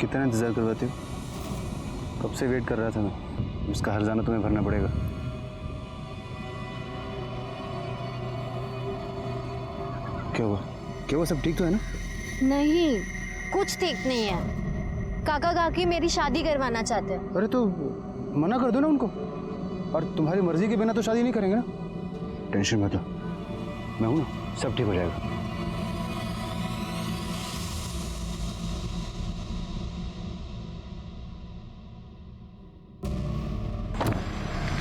कितना इंतज़ार करवाती हो? कब से वेट कर रहा था मैं। उसका हर्जाना तुम्हें भरना पड़ेगा। क्या हुआ? क्या हुआ? सब ठीक तो है ना? नहीं, कुछ ठीक नहीं है। काका काकी मेरी शादी करवाना चाहते हैं। अरे तो मना कर दो ना उनको। और तुम्हारी मर्जी के बिना तो शादी नहीं करेंगे ना। टेंशन मत लो, मैं हूं ना, सब ठीक हो जाएगा।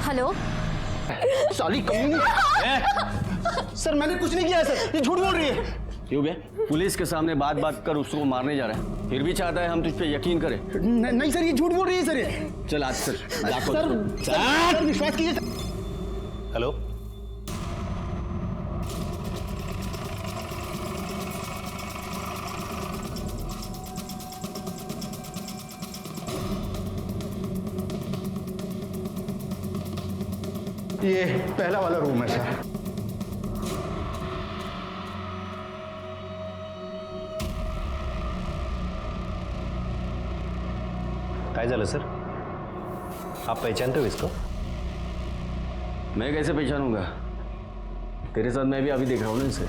हेलो साली कमीनी। सर मैंने कुछ नहीं किया है सर, ये झूठ बोल रही है। क्यों बे? पुलिस के सामने बात बात कर उसको मारने जा रहा है, फिर भी चाहता है हम तुझ पे यकीन करें। नहीं सर, ये झूठ बोल रही है सर। ये चल आज सर सर विश्वास कीजिए। हेलो, ये पहला वाला रूम है सर। काय झालं सर? आप पहचानते हो इसको? मैं कैसे पहचानूंगा? तेरे साथ मैं भी अभी देख रहा हूँ ना इसे।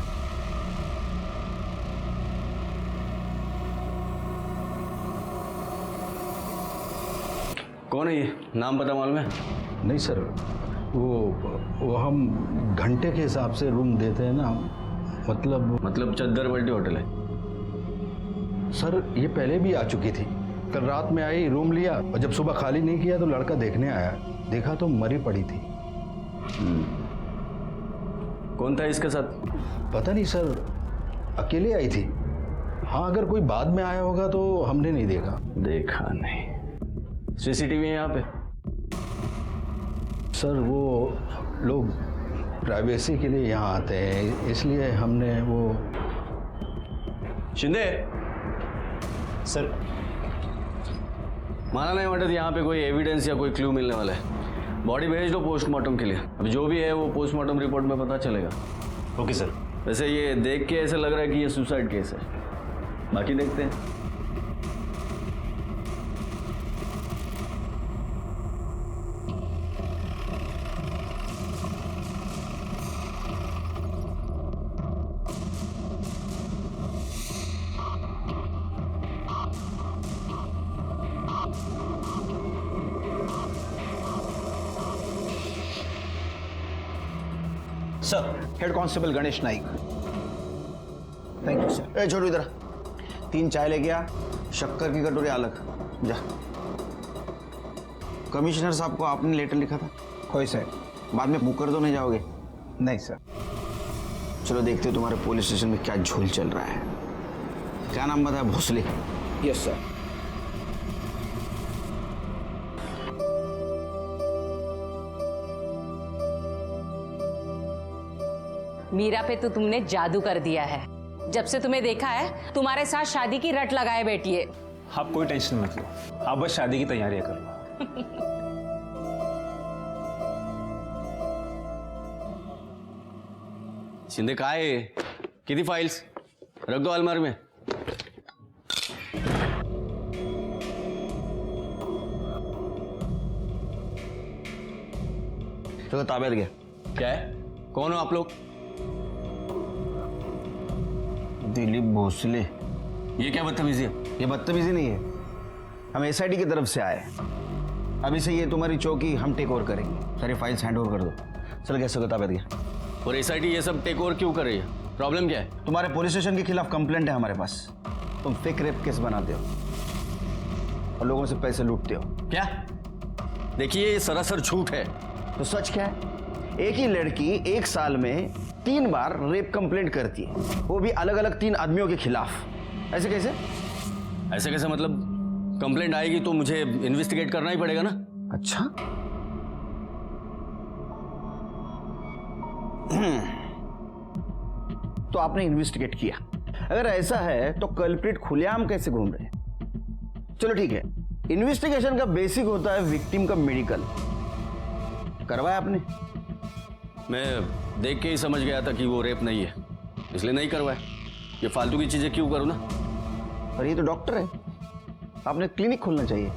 कौन है ये? नाम पता मालूम है? नहीं सर, वो हम घंटे के हिसाब से रूम देते हैं ना। मतलब चद्दर बल्टी होटल है? सर ये पहले भी आ चुकी थी। कल रात में आई, रूम लिया और जब सुबह खाली नहीं किया तो लड़का देखने आया, देखा तो मरी पड़ी थी। कौन था इसके साथ? पता नहीं सर, अकेले आई थी। हाँ, अगर कोई बाद में आया होगा तो हमने नहीं देखा। देखा नहीं। सीसीटीवी है यहाँ पे? सर वो लोग प्राइवेसी के लिए यहाँ आते हैं, इसलिए हमने वो। शिंदे, सर माना नहीं वाटत यहाँ पे कोई एविडेंस या कोई क्लू मिलने वाला है। बॉडी भेज दो पोस्टमार्टम के लिए। अब जो भी है वो पोस्टमार्टम रिपोर्ट में पता चलेगा। Okay sir. वैसे ये देख के ऐसा लग रहा है कि ये सुसाइड केस है, बाकी देखते हैं। Sir, head constable Ganesh Naik. Thank you sir. ए छोटू इधर, 3 चाय लेके आ, शक्कर की कटोरी अलग। जा। कमिश्नर साहब को आपने लेटर लिखा था? कोई सर। बाद में मुकर तो नहीं जाओगे? नहीं सर। चलो देखते हो तुम्हारे पुलिस स्टेशन में क्या झोल चल रहा है। क्या नाम बताया? भोसले? Yes sir. मीरा पे तो तुमने जादू कर दिया है। जब से तुम्हें देखा है तुम्हारे साथ शादी की रट लगाए बैठी है। आप कोई टेंशन मत लो, आप बस शादी की तैयारियां करो। शिंदे काय आहे? किती फाइल्स? रख दो अलमारी में। चलो ताबेत गया। क्या है? कौन हो आप लोग? दिलीप भोसले। ये क्या बदतमीजी है? ये बदतमीजी नहीं है, हम एसआईटी की तरफ से आए। अभी से ये तुम्हारी चौकी हम टेक ओवर करेंगे। सारी फाइल्स हैंड ओवर कर दो। चल कैसे होता ताबेत गया। और एसआईटी ये सब टेक ओवर क्यों कर रही है? प्रॉब्लम क्या है? तुम्हारे पुलिस स्टेशन के खिलाफ कंप्लेंट है हमारे पास। तुम फेक रेप केस बनाते हो और लोगों से पैसे लूटते हो। क्या? देखिए ये सरासर झूठ है। तो सच क्या है? एक ही लड़की 1 साल में 3 बार रेप कंप्लेंट करती है, वो भी अलग अलग 3 आदमियों के खिलाफ। ऐसे कैसे? ऐसे कैसे मतलब? कंप्लेंट आएगी तो मुझे इन्वेस्टिगेट करना ही पड़ेगा ना। अच्छा। तो आपने इन्वेस्टिगेट किया। अगर ऐसा है तो कल्प्रिट खुलेआम कैसे घूम रहे हैं? चलो ठीक है, इन्वेस्टिगेशन का बेसिक होता है विक्टिम का मेडिकल। करवाया आपने? मैं देख के ही समझ गया था कि वो रेप नहीं है, इसलिए नहीं करवाया। ये फालतू की चीजें क्यों करूं ना। पर ये तो डॉक्टर है, आपने क्लिनिक खोलना चाहिए।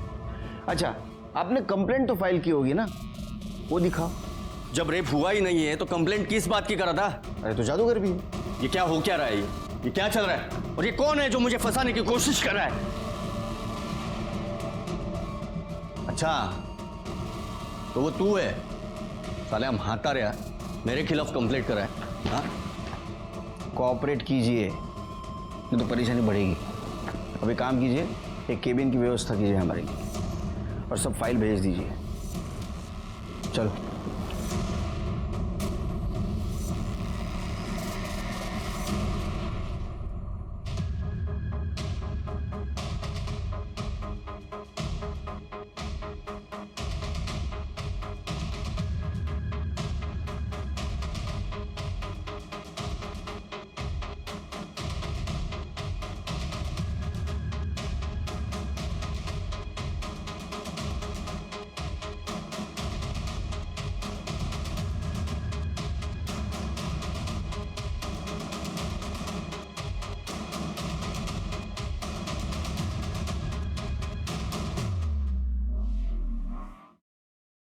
अच्छा, आपने कंप्लेंट तो फाइल की होगी ना, वो दिखाओ। जब रेप हुआ ही नहीं है तो कंप्लेंट किस बात की करा था? अरे तो जादूगर भी है। ये क्या हो क्या रहा है? ये क्या चल रहा है? और ये कौन है जो मुझे फंसाने की कोशिश कर रहा है? अच्छा, तो वो तू है? साले हम हाथा रहा मेरे खिलाफ कंप्लेंट करा है। हाँ, कोऑपरेट कीजिए, नहीं तो परेशानी बढ़ेगी। अभी काम कीजिए, एक केबिन की व्यवस्था कीजिए हमारे लिए, और सब फाइल भेज दीजिए। चलो।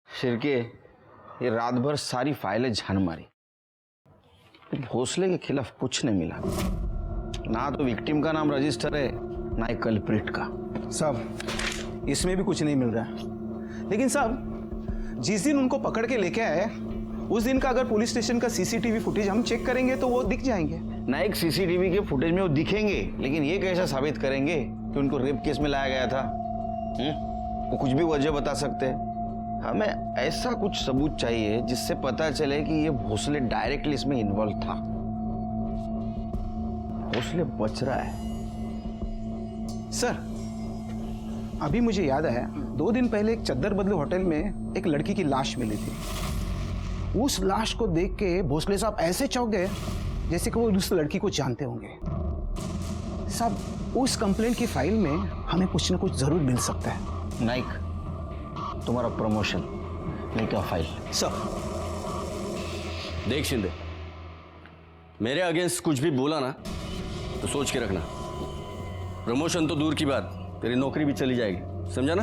शिरके, ये रात भर सारी फाइलें झान मारी, भोसले के खिलाफ कुछ नहीं मिला। ना तो विक्टिम का नाम रजिस्टर है, ना ही कल्प्रिट का। साहब, इसमें भी कुछ नहीं मिल रहा है। लेकिन साहब, जिस दिन उनको पकड़ के लेके आए उस दिन का अगर पुलिस स्टेशन का सीसीटीवी फुटेज हम चेक करेंगे तो वो दिख जाएंगे। ना एक सीसीटीवी के फुटेज में वो दिखेंगे, लेकिन ये कैसे साबित करेंगे कि उनको रेप केस में लाया गया था? वो कुछ भी वजह बता सकते हैं। हमें ऐसा कुछ सबूत चाहिए जिससे पता चले कि ये भोसले डायरेक्टली इसमें इन्वॉल्व था। भोसले बच रहा है। सर, अभी मुझे याद आया, 2 दिन पहले एक चद्दर बदलू होटल में एक लड़की की लाश मिली थी। उस लाश को देख के भोसले साहब ऐसे चौंक गए जैसे कि वो उस लड़की को जानते होंगे। साहब, उस कंप्लेंट की फाइल में हमें कुछ ना कुछ जरूर मिल सकता है। नाइक, तुम्हारा प्रमोशन लेकर फाइल। सर, देख शिंदे, मेरे अगेंस्ट कुछ भी बोला ना तो सोच के रखना। प्रमोशन तो दूर की बात, तेरी नौकरी भी चली जाएगी, समझा ना?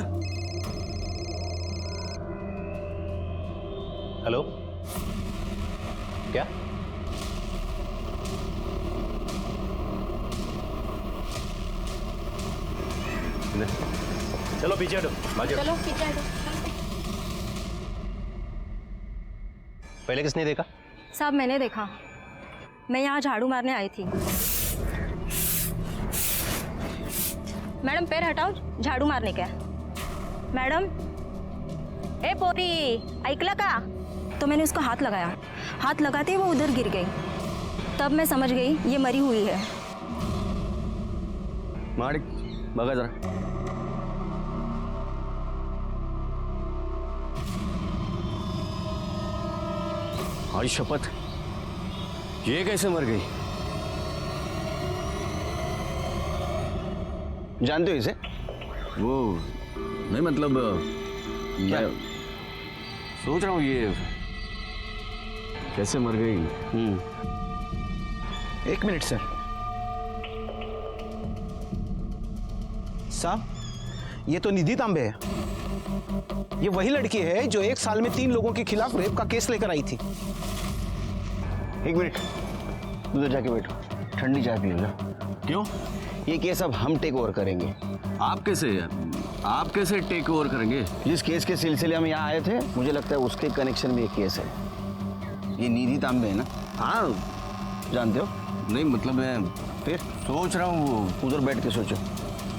हेलो, क्या? चलो पीछे हटो, भागो। चलो पीछे हटो। पहले किसने देखा? साहब, मैंने देखा। मैं यहाँ झाड़ू मारने आई थी। मैडम, पैर हटाओ, झाड़ू मारने का। मैडम, ए पोरी, ऐकला का? तो मैंने उसको हाथ लगाया। हाथ लगाते ही वो उधर गिर गई। तब मैं समझ गई ये मरी हुई है। मारिक, बघा जरा। हमारी शपथ, ये कैसे मर गई? जानते हो इसे? वो नहीं, मतलब मैं सोच रहा हूँ ये कैसे मर गई। 1 मिनट सर। साहब, ये तो निधि तांबे है। ये वही लड़की है जो 1 साल में 3 लोगों के खिलाफ रेप का केस लेकर आई थी। 1 मिनट, उधर जाके बैठो, ठंडी चाय पियो। क्यों? ये केस अब हम टेक ओवर करेंगे। आप कैसे टेक ओवर करेंगे? जिस केस के सिलसिले में यहाँ आए थे, मुझे लगता है उसके कनेक्शन में एक केस है। ये निधि तांबे है ना? हाँ, जानते हो? नहीं मतलब मैं फिर सोच रहा हूँ वो। उधर बैठ के सोचो।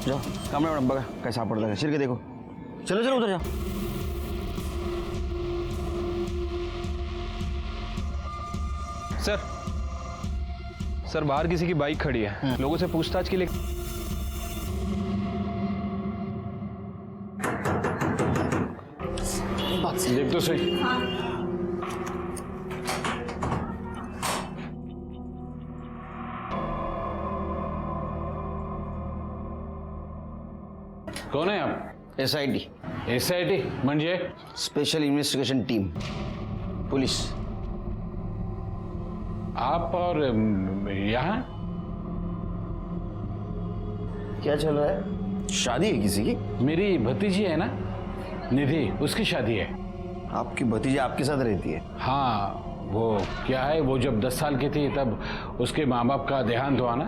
जाओ कमरे में बगा कैसा पड़ता है, सिर के देखो। चलो चलो उधर जाओ। सर बाहर किसी की बाइक खड़ी है, लोगों से पूछताछ के लिए। देख तो सही। कौन है आप? SIT SIT म्हणजे? Special investigation team, police. आप और यहाँ क्या चल रहा है? शादी है किसी की? मेरी भतीजी है ना निधि, उसकी शादी है। आपकी भतीजी आपके साथ रहती है? हाँ, वो क्या है, वो जब 10 साल की थी तब उसके माँ बाप का देहांत हुआ ना,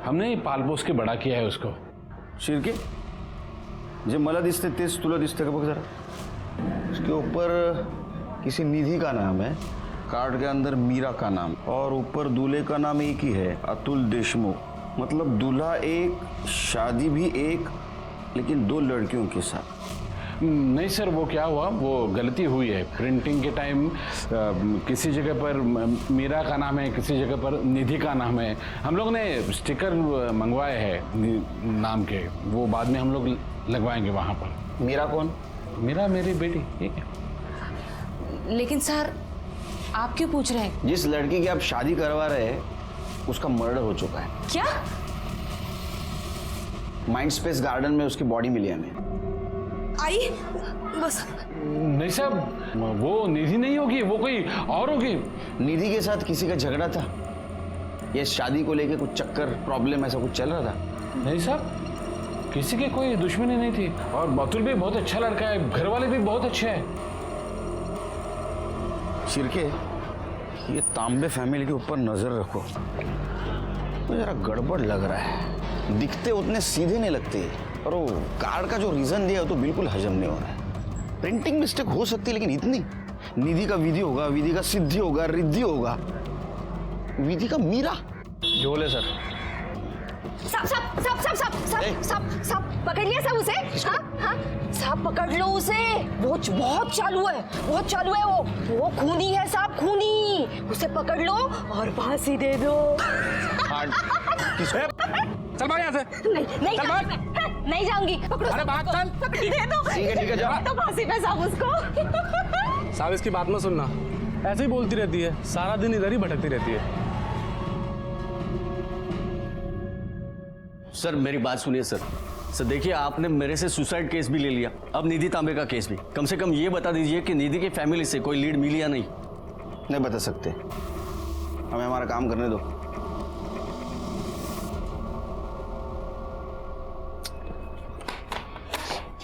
हमने ही पाल पोस के बड़ा किया है उसको। शिरके, जे मला दिसते तेच तुला दिसते का बघ जरा। उसके ऊपर किसी निधि का नाम है, कार्ड के अंदर मीरा का नाम, और ऊपर दूल्हे का नाम एक ही है, अतुल देशमुख। मतलब दूल्हा एक, शादी भी एक, लेकिन 2 लड़कियों के साथ। नहीं सर, वो क्या हुआ, वो गलती हुई है। प्रिंटिंग के टाइम किसी जगह पर मीरा का नाम है, किसी जगह पर निधि का नाम है। हम लोग ने स्टिकर मंगवाए हैं नाम के, वो बाद में हम लोग लगवाएंगे वहाँ पर। मीरा कौन? मीरा मेरी बेटी, ठीक है। लेकिन सर आप क्यों पूछ रहे हैं? जिस लड़की की आप शादी करवा रहे हैं उसका मर्डर हो चुका है। क्या? माइंड स्पेस गार्डन में उसकी बॉडी मिली हमें। आई बस। नहीं साहब, वो निधि नहीं होगी, वो कोई और होगी। निधि के साथ किसी का झगड़ा था? ये शादी को लेके कुछ चक्कर, प्रॉब्लम ऐसा कुछ चल रहा था? नहीं साहब, किसी की कोई दुश्मनी नहीं थी, और अतुल भी बहुत अच्छा लड़का है, घर वाले भी बहुत अच्छे हैं। शिरके, ये तांबे फैमिली के ऊपर नजर रखो, तो जरा गड़बड़ लग रहा है। दिखते उतने सीधे नहीं लगते, और वो कार्ड का जो रीजन दिया तो बिल्कुल हजम नहीं हो रहा है। प्रिंटिंग मिस्टेक हो सकती है, लेकिन इतनी? निधि का विधि होगा, विधि का सिद्धि होगा, रिद्धि होगा, विधि का मीरा। जो बोले सर। सब सब सब सब सब सब सब सब पकड़ लिया सब उसे? हाँ हाँ, सब पकड़ लो उसे। वो बहुत चालू है, बहुत चालू है वो खूनी है साहब, खूनी। उसे पकड़ लो और फांसी दे दो। चल भाग यहाँ से। नहीं नहीं चल भाग। नहीं जाऊंगी। पकड़ो, अरे भाग चल। दे दो। ठीक है, जाओ। तो फांसी पे साहब उसको। साहब इसकी बात मत सुनना, ऐसे ही बोलती रहती है, सारा दिन इधर ही भटकती रहती है। सर मेरी बात सुनिए सर। सर देखिए, आपने मेरे से सुसाइड केस भी ले लिया, अब निधि तांबे का केस भी। कम से कम ये बता दीजिए कि निधि की फैमिली से कोई लीड मिली या नहीं? नहीं बता सकते, हमें हमारा काम करने दो।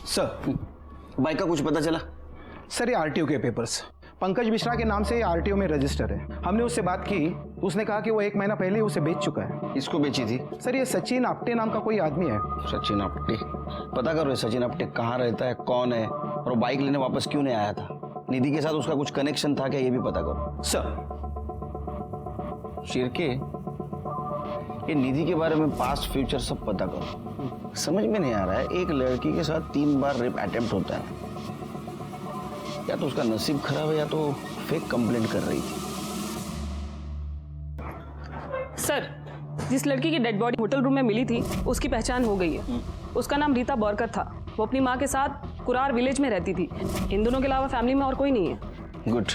सर, बाइक का कुछ पता चला? सर ये आरटीओ के पेपर्स पंकज मिश्रा के नाम से आरटीओ में रजिस्टर है। हमने उससे बात की, उसने कहा कि वो 1 महीना पहले उसे बेच चुका है। इसको बेची थी? सर ये सचिन आप्टे नाम का कोई आदमी है। सचिन आप्टे? पता करो सचिन आप्टे कहाँ रहता है, कौन है, और वो बाइक लेने वापस क्यों नहीं आया था। निधि के साथ उसका कुछ कनेक्शन था क्या, ये भी पता करो। सर शिरके, ये निधि के बारे में पास्ट फ्यूचर सब पता करो। समझ में नहीं आ रहा है, एक लड़की के साथ 3 बार रेप अटेम्प्ट होता है। या तो उसका नसीब खराब है, या तो फेक कंप्लेंट कर रही थी। सर, जिस लड़की की डेड बॉडी होटल रूम में मिली थी उसकी पहचान हो गई है। उसका नाम रीता बोरकर था। वो अपनी माँ के साथ कुरार विलेज में रहती थी। इन दोनों के अलावा फैमिली में और कोई नहीं है। गुड।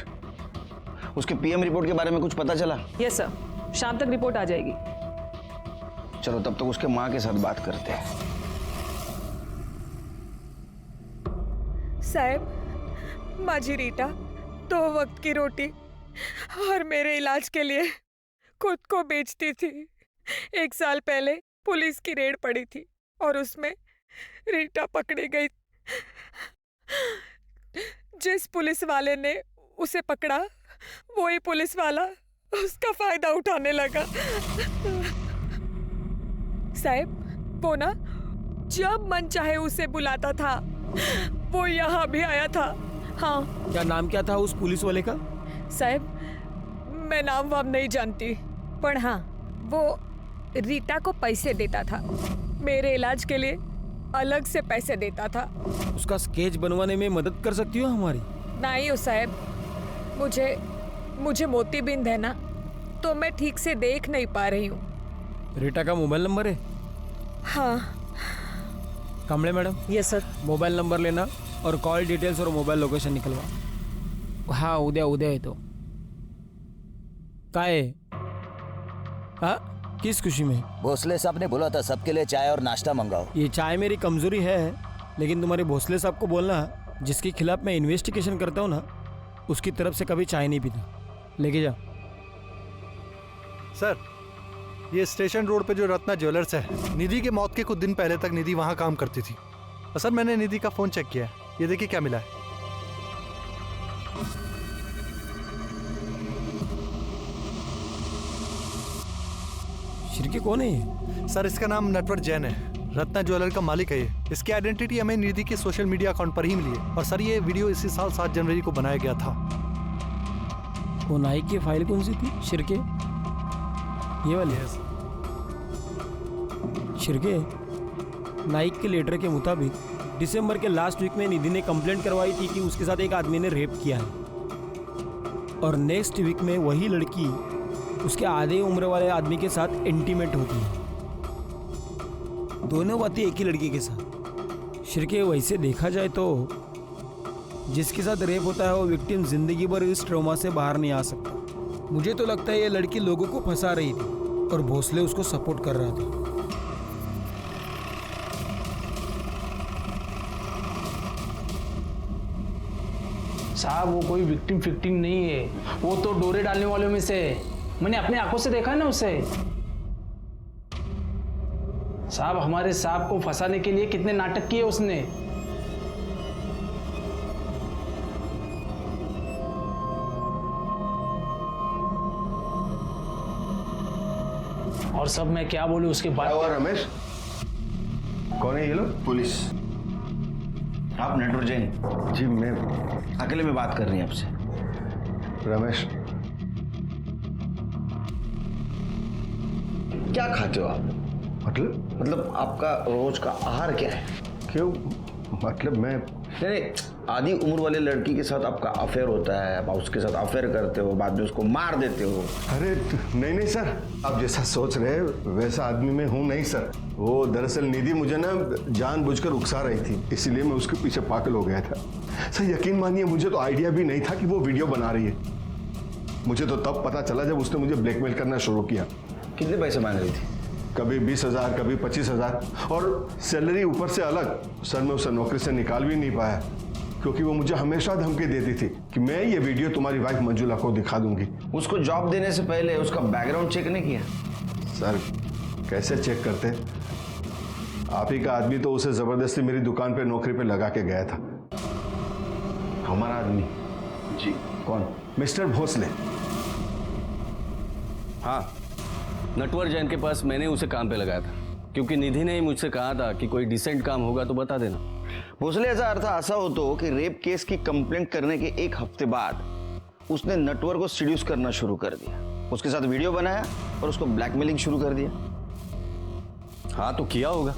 उसके पीएम रिपोर्ट के बारे में कुछ पता चला? यस सर, शाम तक रिपोर्ट आ जाएगी। चलो तब तक उसके माँ के साथ बात करते हैं। साहब, माझी रीटा 2 वक्त की रोटी और मेरे इलाज के लिए खुद को बेचती थी। 1 साल पहले पुलिस की रेड पड़ी थी और उसमें रीटा पकड़ी गई। जिस पुलिस वाले ने उसे पकड़ा, वही पुलिस वाला उसका फायदा उठाने लगा। साहब, वो ना जब मन चाहे उसे बुलाता था, वो यहाँ भी आया था। हाँ। क्या नाम क्या था उस पुलिस वाले का? साहब, मैं नाम वाम नहीं जानती, पर हाँ, वो रीटा को पैसे देता था। मेरे इलाज के लिए अलग से पैसे देता था। उसका स्केच बनवाने में मदद कर सकती हो हमारी? नहीं हो साहब, मुझे मोतीबिंद है ना, तो मैं ठीक से देख नहीं पा रही हूँ। रीटा का मोबाइल नंबर है? हाँ। Kamble madam. Yes sir. Mobile number लेना और कॉल डिटेल्स और मोबाइल लोकेशन निकलवा। हाँ, उद्या है तो का है? हाँ, किस खुशी में? भोसले साहब ने बोला था सबके लिए चाय और नाश्ता मंगाओ। ये चाय मेरी कमजोरी है, लेकिन तुम्हारे भोसले साहब को बोलना, जिसके खिलाफ मैं इन्वेस्टिगेशन करता हूँ ना, उसकी तरफ से कभी चाय नहीं पीता। लेके जा। सर, ये स्टेशन रोड पे जो रत्ना ज्वेलर्स है, निधि के मौत के कुछ दिन पहले तक निधि वहां काम करती थी। और सर मैंने निधि का फोन चेक किया है, ये देखिए क्या मिला है। शिर्के कौन है ये? सर इसका नाम नटवर जैन है, रत्ना ज्वेलर का मालिक है ये। इसकी आइडेंटिटी हमें निधि के सोशल मीडिया अकाउंट पर ही मिली है। और सर ये वीडियो इसी साल 7 जनवरी को बनाया गया था। वो नाइक की फाइल कौन सी थी शिर्के? ये वाली है। शिर्के, नाइक के लेटर के मुताबिक दिसंबर के लास्ट वीक में निधि ने कंप्लेंट करवाई थी कि उसके साथ एक आदमी ने रेप किया है। और नेक्स्ट वीक में वही लड़की उसके आधे उम्र वाले आदमी के साथ इंटीमेट होती है। दोनों बातें एक ही लड़की के साथ। शिर्के, वैसे देखा जाए तो जिसके साथ रेप होता है वो विक्टिम जिंदगी भर इस ट्रॉमा से बाहर नहीं आ सकता। मुझे तो लगता है ये लड़की लोगों को फंसा रही थी और भोसले उसको सपोर्ट कर रहा था। साहब वो कोई विक्टिम फिक्टिम नहीं है, वो तो डोरे डालने वालों में से है। मैंने अपने आंखों से देखा है ना उसे। साहब हमारे साहब को फंसाने के लिए कितने नाटक किए उसने। और सब मैं क्या बोलूं उसके बाद। और रमेश कौन है ये लोग? पुलिस। आप नटवर जैन? जी मैं अकेले में बात कर रही हैं आपसे। रमेश क्या खाते हो आप? मतलब आपका रोज का आहार क्या है? क्यों? मतलब मैं नहीं, आधी उम्र वाले लड़की के साथ आपका अफेयर होता है, आप उसके साथ अफेयर करते हो, बाद में उसको मार देते हो। अरे नहीं सर, आप जैसा सोच रहे हैं वैसा आदमी मैं हूँ नहीं सर। वो दरअसल निधि मुझे ना जानबूझकर उकसा रही थी, इसीलिए मैं उसके पीछे पागल हो गया था। सर यकीन मानिए मुझे तो आइडिया भी नहीं था कि वो वीडियो बना रही है। मुझे तो तब पता चला जब उसने मुझे ब्लैकमेल करना शुरू किया। कितने पैसे मांग रही थी? कभी 20,000, कभी 25,000 और सैलरी ऊपर से अलग। सर मैं उसे नौकरी से निकाल भी नहीं पाया क्योंकि वो मुझे हमेशा धमकी देती थी कि मैं ये वीडियो तुम्हारी वाइफ मंजुला को दिखा दूंगी। उसको जॉब देने से पहले उसका बैकग्राउंड चेक नहीं किया? सर कैसे चेक करते? आप ही का आदमी तो उसे जबरदस्ती मेरी दुकान पे नौकरी पे लगा के गया था। हमारा आदमी? जी। कौन? मिस्टर भोसले। हाँ, नटवर जैन के पास मैंने उसे काम पे लगाया था क्योंकि निधि ने ही मुझसे कहा था कि कोई डिसेंट काम होगा तो बता देना। भोसले ऐसा अर्थ ऐसा हो तो कि रेप केस की कंप्लेंट करने के 1 हफ्ते बाद उसने नटवर को सीड्यूस करना शुरू कर दिया, उसके साथ वीडियो बनाया और उसको ब्लैकमेलिंग शुरू कर दिया। हाँ तो किया होगा,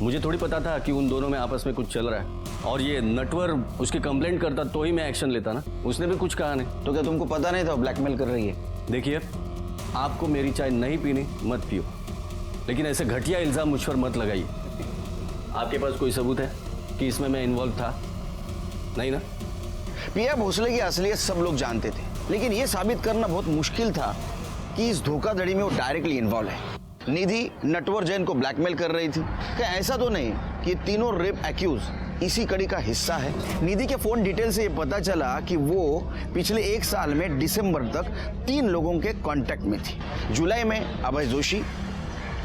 मुझे थोड़ी पता था कि उन दोनों में आपस में कुछ चल रहा है। और ये नटवर उसकी कंप्लेंट करता तो ही मैं एक्शन लेता ना, उसने भी कुछ कहा नहीं। तो क्या तुमको पता नहीं था ब्लैकमेल कर रही है? देखिए, आपको मेरी चाय नहीं पीनी मत पियो, लेकिन ऐसे घटिया इल्जाम मुझ पर मत लगाइए। आपके पास कोई सबूत है कि इसमें मैं इन्वॉल्व था? नहीं ना? पिया भोसले की असलियत सब लोग जानते थे, लेकिन यह साबित करना बहुत मुश्किल था कि इस धोखाधड़ी में वो डायरेक्टली इन्वॉल्व है। निधि नटवर जैन को ब्लैकमेल कर रही थी। क्या ऐसा तो नहीं कि ये तीनों रेप एक्यूज इसी कड़ी का हिस्सा है? निधि के फोन डिटेल से ये पता चला कि वो पिछले 1 साल में दिसंबर तक 3 लोगों के कांटेक्ट में थी। जुलाई में अभय जोशी,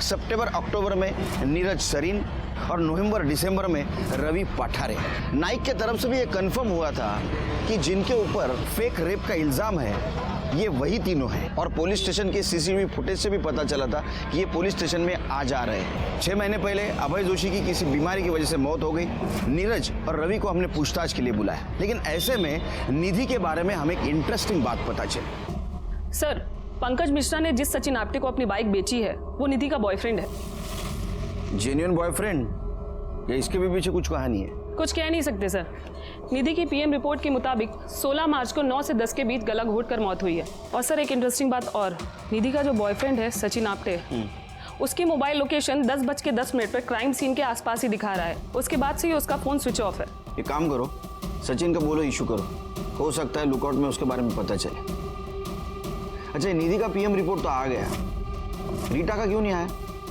सितंबर अक्टूबर में नीरज सरीन और नवंबर दिसंबर में रवि पठारे। नाइक के तरफ से भी ये कंफर्म हुआ था कि जिनके ऊपर फेक रेप का इल्जाम है ये वही तीनों हैं। और पुलिस स्टेशन के सीसीटीवी फुटेज से भी पता चला था कि ये पुलिस स्टेशन में आ जा रहे हैं। 6 महीने पहले अभय जोशी की किसी बीमारी की वजह से मौत हो गई। नीरज और रवि को हमने पूछताछ के लिए बुलाया, लेकिन ऐसे में निधि के बारे में हमें एक इंटरेस्टिंग बात पता चली। सर, पंकज मिश्रा ने जिस सचिन आप्टे को अपनी बाइक बेची है वो निधि का बॉयफ्रेंड है। जेन्युइन बॉयफ्रेंड या इसके भी पीछे कुछ कहानी है? कुछ कह नहीं सकते सर। निधि की पीएम रिपोर्ट के मुताबिक 16 मार्च को 9 से 10 के बीच गला घोटकर मौत हुई है। और सर एक इंटरेस्टिंग बात और, निधि का जो बॉयफ्रेंड है सचिन आप्टे, उसकी मोबाइल लोकेशन 10:10 पर क्राइम सीन के आसपास ही दिखा रहा है। उसके बाद से ही उसका फोन स्विच ऑफ है। एक काम करो, सचिन का बोलो इशू करो, हो सकता है लुकआउट में उसके बारे में पता चले। अच्छा, निधि का पीएम रिपोर्ट तो आ गया, रीटा का क्यों नहीं आया?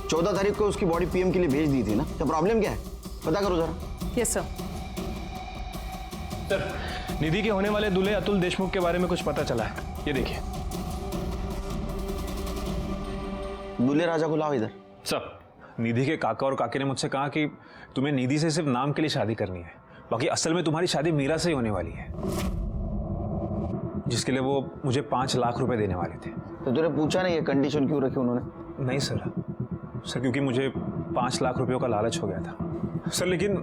14 तारीख को उसकी बॉडी पीएम के लिए भेज दी थी ना, तो प्रॉब्लम क्या है? पता करो जरा। Yes sir. सर, निधि के होने वाले दूल्हे अतुल देशमुख के बारे में कुछ पता चला है, ये देखिए। दूल्हे राजा को लाओ इधर। सब निधि के काका और काकी ने मुझसे कहा कि तुम्हें निधि से सिर्फ नाम के लिए शादी करनी है, बाकी असल में तुम्हारी शादी मीरा से ही होने वाली है, जिसके लिए वो मुझे 5 लाख रुपए देने वाले थे। तो तूने पूछा नहीं ये कंडीशन क्यों रखी उन्होंने? नहीं सर, क्योंकि मुझे 5 लाख रुपयों का लालच हो गया था सर। लेकिन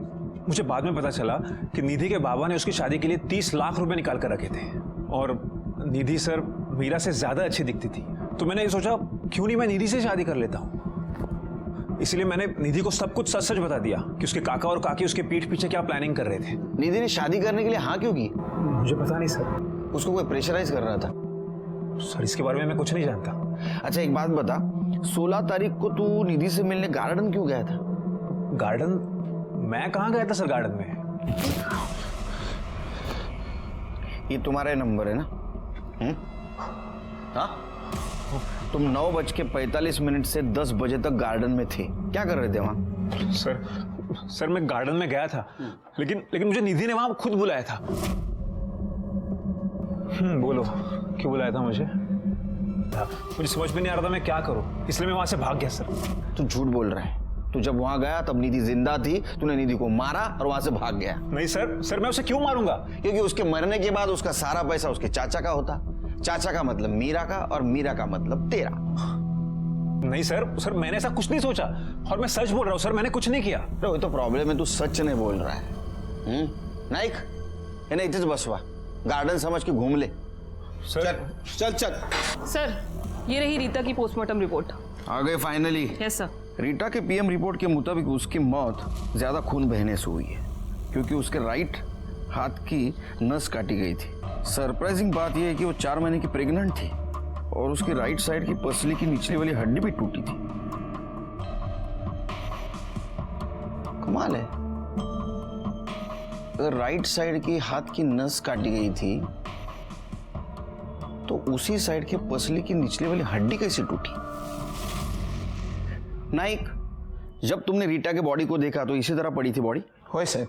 मुझे बाद में पता चला कि निधि के बाबा ने उसकी शादी के लिए 30 लाख रुपए निकाल कर रखे थे, और निधि सर मीरा से ज्यादा अच्छी दिखती थी। तो मैंने ये सोचा क्यों नहीं मैं निधि से शादी कर लेता हूँ। इसलिए मैंने निधि को सब कुछ सच सच बता दिया कि उसके काका और काकी उसके पीठ पीछे क्या प्लानिंग कर रहे थे। निधि ने शादी करने के लिए हाँ क्यों की? मुझे पता नहीं सर। उसको कोई प्रेशराइज कर रहा था? सर इसके बारे में मैं कुछ नहीं जानता। अच्छा एक बात बता, 16 तारीख को तू निधि से मिलने गार्डन क्यों गया था? गार्डन? मैं कहाँ गया था सर गार्डन में? ये तुम्हारा नंबर है ना? हाँ? तुम 9:45 से 10 बजे तक गार्डन में थे, क्या कर रहे थे वहां? सर मैं गार्डन में गया था, लेकिन मुझे निधि ने वहां खुद बुलाया था। बोलो क्यों बुलाया था मुझे? मुझे समझ में नहीं आ रहा था मैं क्या करूं, इसलिए मैं वहां से भाग गया सर। तू झूठ बोल रहा है। तू जब वहां गया तब निधि जिंदा थी, तूने निधि को मारा और वहां से भाग गया। नहीं सर मैं उसे क्यों मारूंगा? क्योंकि उसके मरने के बाद उसका सारा पैसा उसके चाचा का होता। चाचा का मतलब मीरा का और मीरा का मतलब तेरा। नहीं सर मैंने ऐसा कुछ नहीं सोचा, और मैं सच बोल रहा हूँ सर, मैंने कुछ नहीं किया। वो तो प्रॉब्लम है, तू सच नहीं बोल रहा है। नाइक इन्हें इतने बसवा गार्डन समझ के घूम ले। चल सर ये रही रीता की पोस्टमार्टम रिपोर्ट। आ गए फाइनली? Yes sir. रीटा के पीएम रिपोर्ट के मुताबिक उसकी मौत ज्यादा खून बहने से हुई है, क्योंकि उसके राइट हाथ की नस काटी गई थी। सरप्राइजिंग बात यह है कि वो 4 महीने की प्रेग्नेंट थी और उसकी राइट साइड की पसली की निचली वाली हड्डी भी टूटी थी। कमाल है, अगर राइट साइड की हाथ की नस काटी गई थी तो उसी साइड के पसली की निचली वाली हड्डी कैसे टूटी? नाइक, जब तुमने रीटा के बॉडी को देखा तो इसी तरह पड़ी थी बॉडी? होए साहब।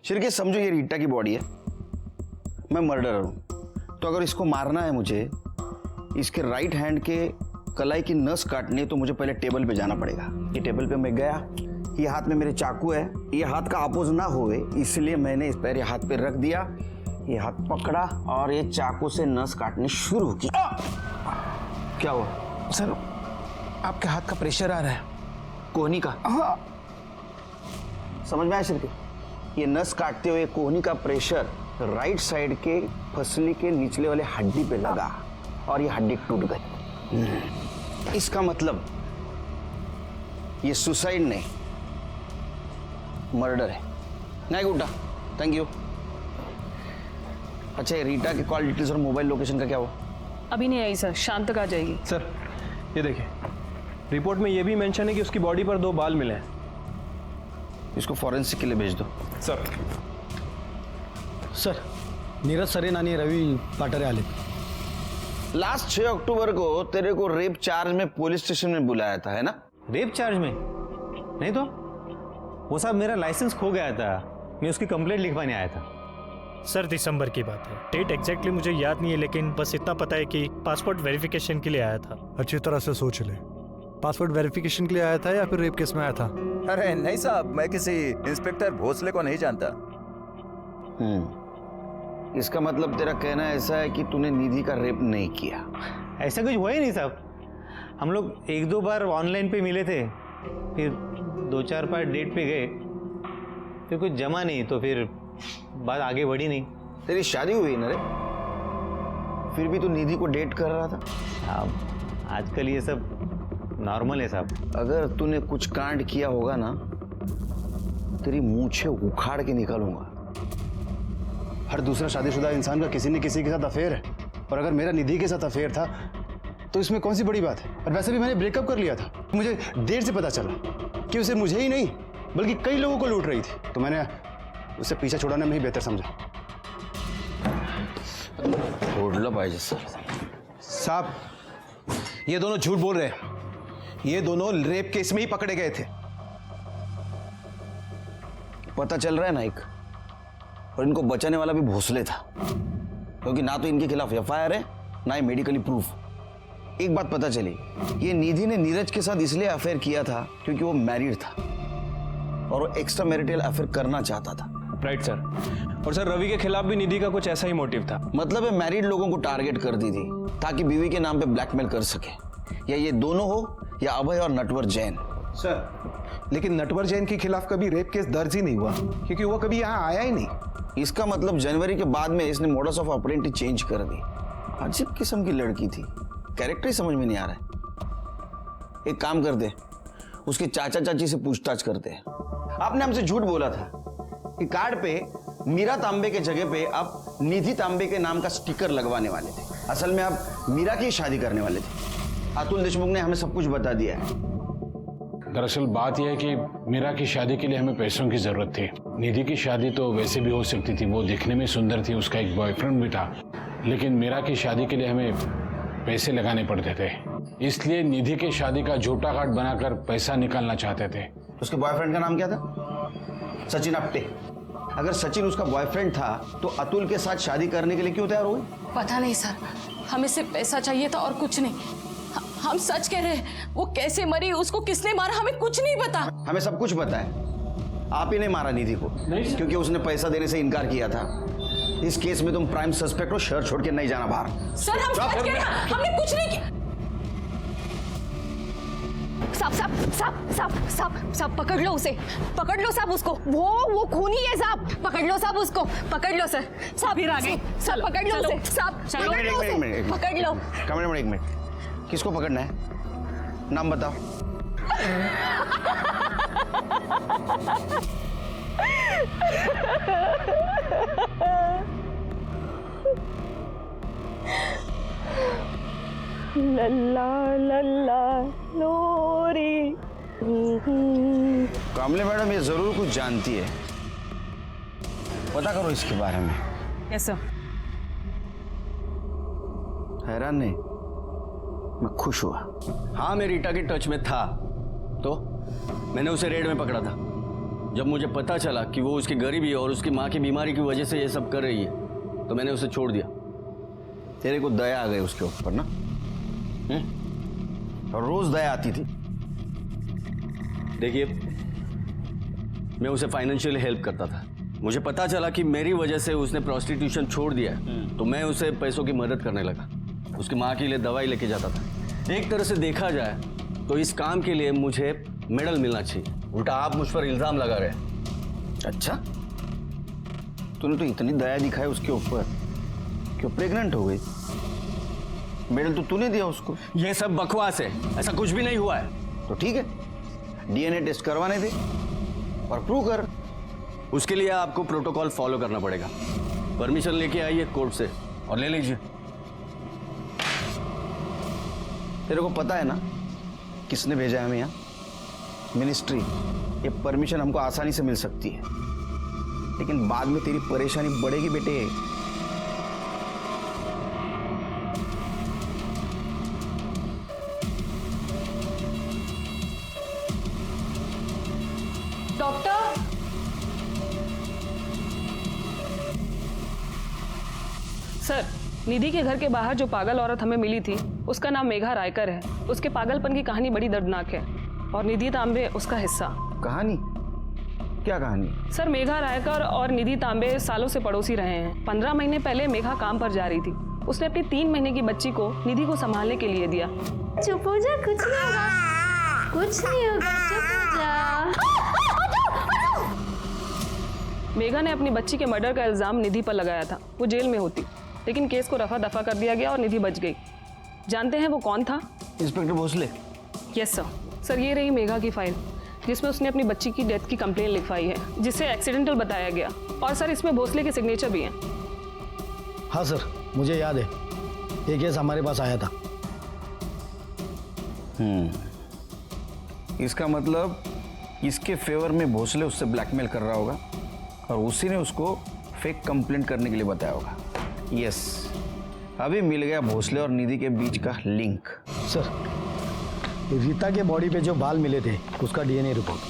शिरके समझो ये रीटा की बॉडी है, मैं मर्डरर हूं, तो अगर इसको मारना है मुझे, इसके राइट हैंड के कलाई की नस काटनी, तो मुझे पहले टेबल पे जाना पड़ेगा। ये टेबल पे मैं गया, ये हाथ में मेरे चाकू है, ये हाथ का अपोज ना होवे इसलिए मैंने इस पैर हाथ पे रख दिया, ये हाथ पकड़ा और ये चाकू से नस काटनी शुरू की। क्या हुआ? सर आपके हाथ का प्रेशर आ रहा है। कोहनी का? समझ में आया शिरके? ये नस काटते हुए कोहनी का प्रेशर राइट साइड के फसली के निचले वाले हड्डी पे लगा और ये हड्डी टूट गई। इसका मतलब ये सुसाइड नहीं, मर्डर है। नहीं गुड्डा, थैंक यू। अच्छा, ये रीटा की कॉल डिटेल्स और मोबाइल लोकेशन का क्या हुआ? अभी नहीं आई सर, शाम तक आ जाएगी। सर ये देखिए, रिपोर्ट में ये भी मेंशन है कि उसकी बॉडी पर 2 बाल मिले हैं। इसको फॉरेंसिक के लिए भेज दो। सर नीरज सरेन आणि रवि पाटरे आले। लास्ट 6 अक्टूबर को तेरे को रेप चार्ज में पुलिस स्टेशन में बुलाया था, है ना? रेप चार्ज में? नहीं तो वो साहब मेरा लाइसेंस खो गया था, मैं उसकी कंप्लेंट लिखवाने आया था। सर दिसंबर की बात है, डेट एग्जैक्टली मुझे याद नहीं है, लेकिन बस इतना पता है कि पासपोर्ट वेरिफिकेशन के लिए आया था। अच्छी तरह से सोच ले, पासपोर्ट वेरिफिकेशन के लिए आया था या फिर रेप केस में आया था? अरे नहीं साहब, मैं किसी इंस्पेक्टर भोसले को नहीं जानता। इसका मतलब तेरा कहना ऐसा है कि तूने निधि का रेप नहीं किया? ऐसा कुछ हुआ ही नहीं साहब, हम लोग 1-2 बार ऑनलाइन पे मिले थे, फिर 2-4 बार डेट पे गए, फिर कुछ जमा नहीं, तो फिर बात आगे बढ़ी नहीं। तेरी शादी हुई ना रे, फिर भी तू निधि को डेट कर रहा था? अब आजकल ये सब नॉर्मल है साहब। अगर तूने कुछ कांड किया होगा ना, तेरी मूंछें उखाड़ के निकालूंगा। हर दूसरा शादीशुदा इंसान का किसी न किसी के साथ अफेयर है, और अगर मेरा निधि के साथ अफेयर था तो इसमें कौन सी बड़ी बात है? और वैसे भी मैंने ब्रेकअप कर लिया था, मुझे देर से पता चला कि उसे मुझे ही नहीं बल्कि कई लोगों को लूट रही थी, तो मैंने उसे पीछे छुड़ाने में ही बेहतर समझा। साहब ये दोनों झूठ बोल रहे हैं, ये दोनों रेप केस में ही पकड़े गए थे। पता चल रहा है नाइक, और इनको बचाने वाला भी भोसले था, क्योंकि ना तो इनके खिलाफ एफआईआर है ना ही मेडिकली प्रूफ। एक बात पता चली, ये निधि ने नीरज के साथ इसलिए अफेयर किया था क्योंकि वो मैरिड था और वो एक्स्ट्रा मैरिटल अफेयर करना चाहता था। Right sir. और सर रवि के खिलाफ भी निधि का कुछ ऐसा ही मोटिव था। मतलब है मैरिड लोगों को टारगेट कर दी थी ताकि बीवी के नाम पे ब्लैकमेल कर सके, या ये दोनों हो या अभय और नटवर जैन। सर लेकिन नटवर जैन के खिलाफ कभी रेप केस दर्ज ही नहीं हुआ क्योंकि वो कभी यहाँ आया ही नहीं। इसका मतलब जनवरी के बाद में इसने मोडस ऑफ ऑपरेंडी चेंज कर दी। अजीब किस्म की लड़की थी, कैरेक्टर ही समझ में नहीं आ रहा है। एक काम करते, उसके चाचा चाची से पूछताछ करते हैं। आपने हमसे झूठ बोला था कि कार्ड पे मीरा तांबे के जगह पे आप निधि तांबे के नाम का स्टिकर लगवाने वाले थे। असल में आप मीरा की शादी करने वाले थे। अतुल देशमुख ने हमें सब कुछ बता दिया है। दरअसल बात यह है कि मीरा की शादी के लिए हमें पैसों की जरूरत थी। निधि की शादी तो वैसे भी हो सकती थी, वो दिखने में सुंदर थी, उसका एक बॉयफ्रेंड भी था, लेकिन मीरा की शादी के लिए हमें पैसे लगाने पड़ते थे। इसलिए निधि की शादी का झूठा कार्ड बनाकर पैसा निकालना चाहते थे। उसके बॉयफ्रेंड का नाम क्या था? सचिन अप्टे। अगर सचिन उसका बॉयफ्रेंड था तो अतुल के साथ शादी करने के लिए क्यों तैयार हुई? पता नहीं सर, हमें सिर्फ पैसा चाहिए था और कुछ नहीं। हम सच कह रहे हैं, वो कैसे मरी, उसको किसने मारा, हमें कुछ नहीं पता। हमें सब कुछ पता है। आप ही ने मारा निधि को क्योंकि उसने पैसा देने से इनकार किया था। इस केस में तुम प्राइम सस्पेक्ट हो, शहर छोड़ के नहीं जाना बाहर। सर हम सच कह रहे हैं, हमने कुछ नहीं किया। साहब साहब साहब साहब साहब साहब पकड़ लो उसे, पकड़ लो साहब उसको। वो खूनी है साहब, पकड़ लो साहब उसको, पकड़ लो सर। साहब फिर आगे साहब पकड़ लो उसे, साहब पकड़ लो उसे, पकड़ लो। कमरे में एक मिनट, किसको पकड़ना है? नाम बताओ। लल्ला लल्ला लोरी। कामले मैडम ये जरूर कुछ जानती है, पता करो इसके बारे में। कैसा? हैरान नहीं, मैं खुश हुआ। हाँ मैं रीटा के टच में था तो मैंने उसे रेड में पकड़ा था। जब मुझे पता चला कि वो उसकी गरीबी और उसकी माँ की बीमारी की वजह से ये सब कर रही है तो मैंने उसे छोड़ दिया। तेरे को दया आ गई उसके ऊपर ना? और रोज दया आती थी। देखिए मैं उसे फाइनेंशियली हेल्प करता था। मुझे पता चला कि मेरी वजह से उसने प्रोस्टिट्यूशन छोड़ दिया है तो मैं उसे पैसों की मदद करने लगा। उसकी माँ के लिए दवाई लेके जाता था। एक तरह से देखा जाए तो इस काम के लिए मुझे मेडल मिलना चाहिए, उल्टा आप मुझ पर इल्जाम लगा रहे हैं। अच्छा, तूने तो इतनी दया दिखाई उसके ऊपर, क्यों प्रेग्नेंट हो गई? मेडल तो तूने दिया उसको। ये सब बकवास है, ऐसा कुछ भी नहीं हुआ है। तो ठीक है, डीएनए टेस्ट करवाने दे और प्रूव कर। उसके लिए आपको प्रोटोकॉल फॉलो करना पड़ेगा। परमिशन लेके आइए कोर्ट से और ले लीजिए। तेरे को पता है ना किसने भेजा है हमें यहाँ? मिनिस्ट्री। ये परमिशन हमको आसानी से मिल सकती है, लेकिन बाद में तेरी परेशानी बढ़ेगी बेटे। डॉक्टर, सर निधि के घर के बाहर जो पागल औरत हमें मिली थी उसका नाम मेघा रायकर है। उसके पागलपन की कहानी बड़ी दर्दनाक है और निधि तांबे उसका हिस्सा। कहानी? क्या कहानी? सर मेघा रायकर और निधि तांबे सालों से पड़ोसी रहे हैं। 15 महीने पहले मेघा काम पर जा रही थी। उसने अपनी 3 महीने की बच्ची को निधि को संभालने के लिए दिया। चुप हो जा, कुछ नहीं होगा, कुछ नहीं होगा, चुप हो जा। मेघा ने अपनी बच्ची के मर्डर का इल्जाम निधि पर लगाया था। वो जेल में होती, लेकिन केस को रफा दफा कर दिया गया और निधि बच गई। जानते हैं वो कौन था? Inspector Bhosale. Yes sir. Sir ये रही मेघा की फाइल जिसमें उसने अपनी बच्ची की डेथ की कंप्लेन लिखवाई है, जिसे एक्सीडेंटल बताया गया। और सर इसमें भोसले के सिग्नेचर भी हैं। हाँ सर, मुझे याद है, ये केस हमारे पास आया था। इसका मतलब इसके फेवर में भोसले उससे ब्लैकमेल कर रहा होगा और उसी ने उसको फेक कंप्लेंट करने के लिए बताया होगा। यस, अभी मिल गया भोसले और निधि के बीच का लिंक। सर रीता के बॉडी पे जो बाल मिले थे उसका डीएनए रिपोर्ट।